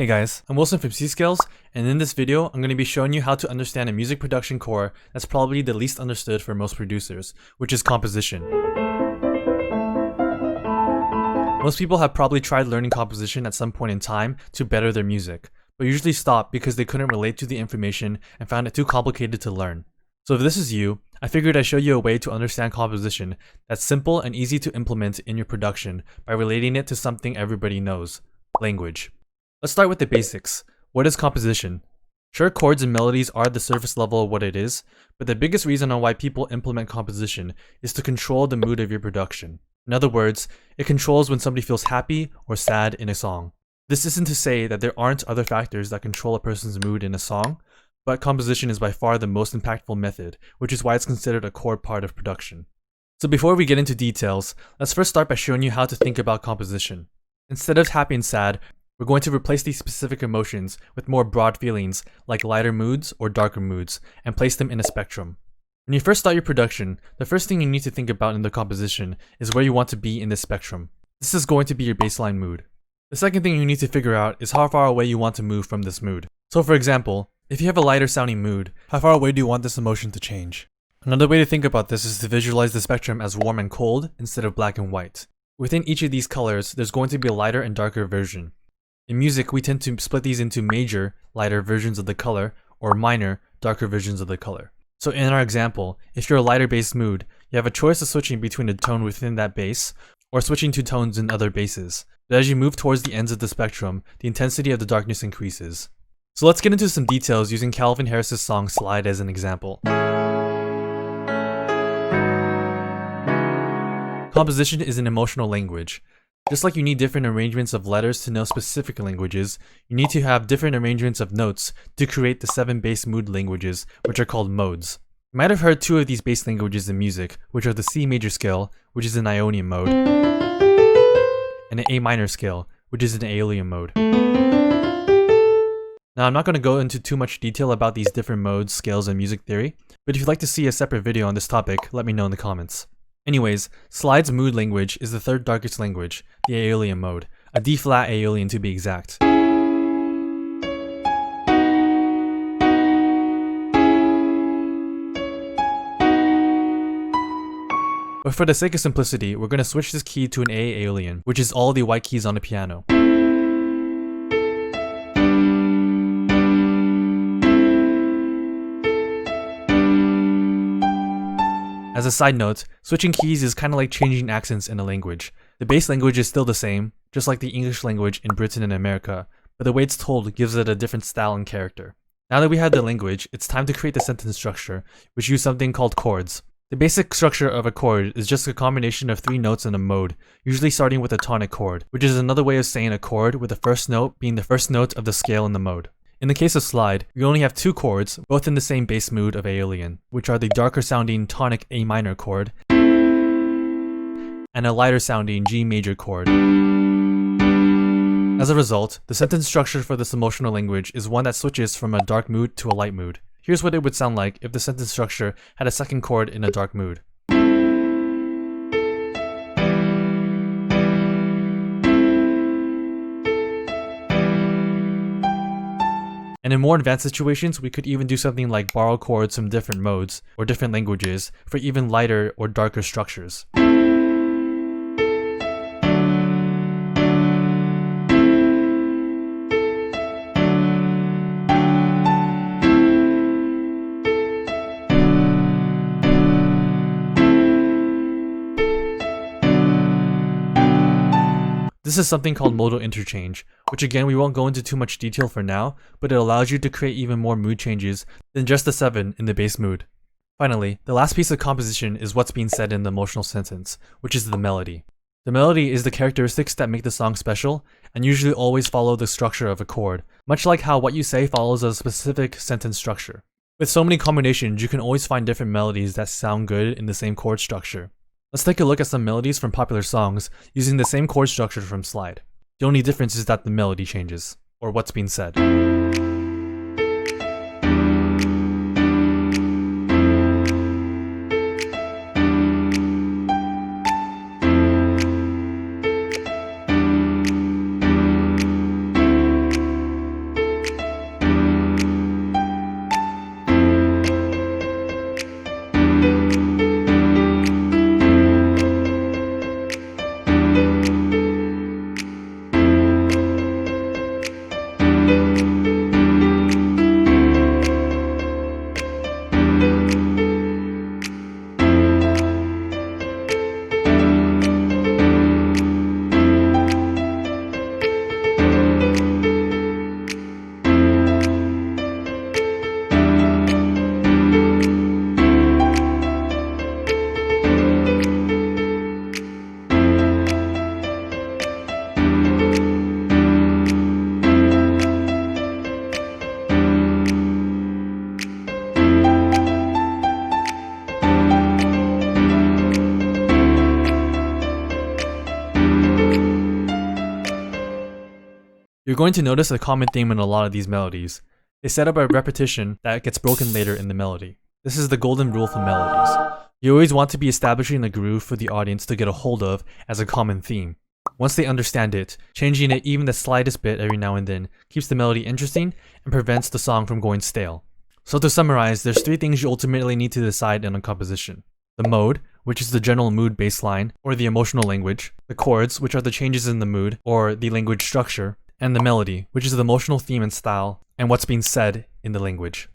Hey guys, I'm Wilson from C-Scales, and in this video, I'm going to be showing you how to understand a music production core that's probably the least understood for most producers, which is composition. Most people have probably tried learning composition at some point in time to better their music, but usually stop because they couldn't relate to the information and found it too complicated to learn. So if this is you, I figured I'd show you a way to understand composition that's simple and easy to implement in your production by relating it to something everybody knows: language. Let's start with the basics. What is composition? Sure, chords and melodies are the surface level of what it is, but the biggest reason on why people implement composition is to control the mood of your production. In other words, it controls when somebody feels happy or sad in a song. This isn't to say that there aren't other factors that control a person's mood in a song, but composition is by far the most impactful method, which is why it's considered a core part of production. So before we get into details, let's first start by showing you how to think about composition. Instead of happy and sad, we're going to replace these specific emotions with more broad feelings like lighter moods or darker moods and place them in a spectrum. When you first start your production, the first thing you need to think about in the composition is where you want to be in this spectrum. This is going to be your baseline mood. The second thing you need to figure out is how far away you want to move from this mood. So for example, if you have a lighter sounding mood, how far away do you want this emotion to change? Another way to think about this is to visualize the spectrum as warm and cold instead of black and white. Within each of these colors, there's going to be a lighter and darker version. In music, we tend to split these into major, lighter versions of the color, or minor, darker versions of the color. So in our example, if you're a lighter bass mood, you have a choice of switching between a tone within that bass, or switching to tones in other basses. But as you move towards the ends of the spectrum, the intensity of the darkness increases. So let's get into some details using Calvin Harris's song Slide as an example. Composition is an emotional language. Just like you need different arrangements of letters to know specific languages, you need to have different arrangements of notes to create the 7 bass mood languages, which are called modes. You might have heard 2 of these bass languages in music, which are the C major scale, which is an Ionian mode, and an A minor scale, which is an Aeolian mode. Now I'm not going to go into too much detail about these different modes, scales, and music theory, but if you'd like to see a separate video on this topic, let me know in the comments. Anyways, Slide's mood language is the 3rd darkest language, the Aeolian mode, a D-flat Aeolian to be exact. But for the sake of simplicity, we're going to switch this key to an A Aeolian, which is all the white keys on the piano. As a side note, switching keys is kind of like changing accents in a language. The base language is still the same, just like the English language in Britain and America, but the way it's told gives it a different style and character. Now that we have the language, it's time to create the sentence structure, which use something called chords. The basic structure of a chord is just a combination of 3 notes in a mode, usually starting with a tonic chord, which is another way of saying a chord with the first note being the first note of the scale in the mode. In the case of Slide, we only have 2 chords, both in the same bass mood of Aeolian, which are the darker sounding tonic A minor chord and a lighter sounding G major chord. As a result, the sentence structure for this emotional language is one that switches from a dark mood to a light mood. Here's what it would sound like if the sentence structure had a second chord in a dark mood. And in more advanced situations, we could even do something like borrow chords from different modes or different languages for even lighter or darker structures. This is something called modal interchange, which again we won't go into too much detail for now, but it allows you to create even more mood changes than just the 7 in the base mood. Finally, the last piece of composition is what's being said in the emotional sentence, which is the melody. The melody is the characteristics that make the song special, and usually always follow the structure of a chord, much like how what you say follows a specific sentence structure. With so many combinations, you can always find different melodies that sound good in the same chord structure. Let's take a look at some melodies from popular songs using the same chord structure from Slide. The only difference is that the melody changes, or what's being said. You're going to notice a common theme in a lot of these melodies. They set up a repetition that gets broken later in the melody. This is the golden rule for melodies. You always want to be establishing a groove for the audience to get a hold of as a common theme. Once they understand it, changing it even the slightest bit every now and then keeps the melody interesting and prevents the song from going stale. So to summarize, there's 3 things you ultimately need to decide in a composition. The mode, which is the general mood baseline, or the emotional language. The chords, which are the changes in the mood, or the language structure. And the melody, which is the emotional theme and style, and what's being said in the language.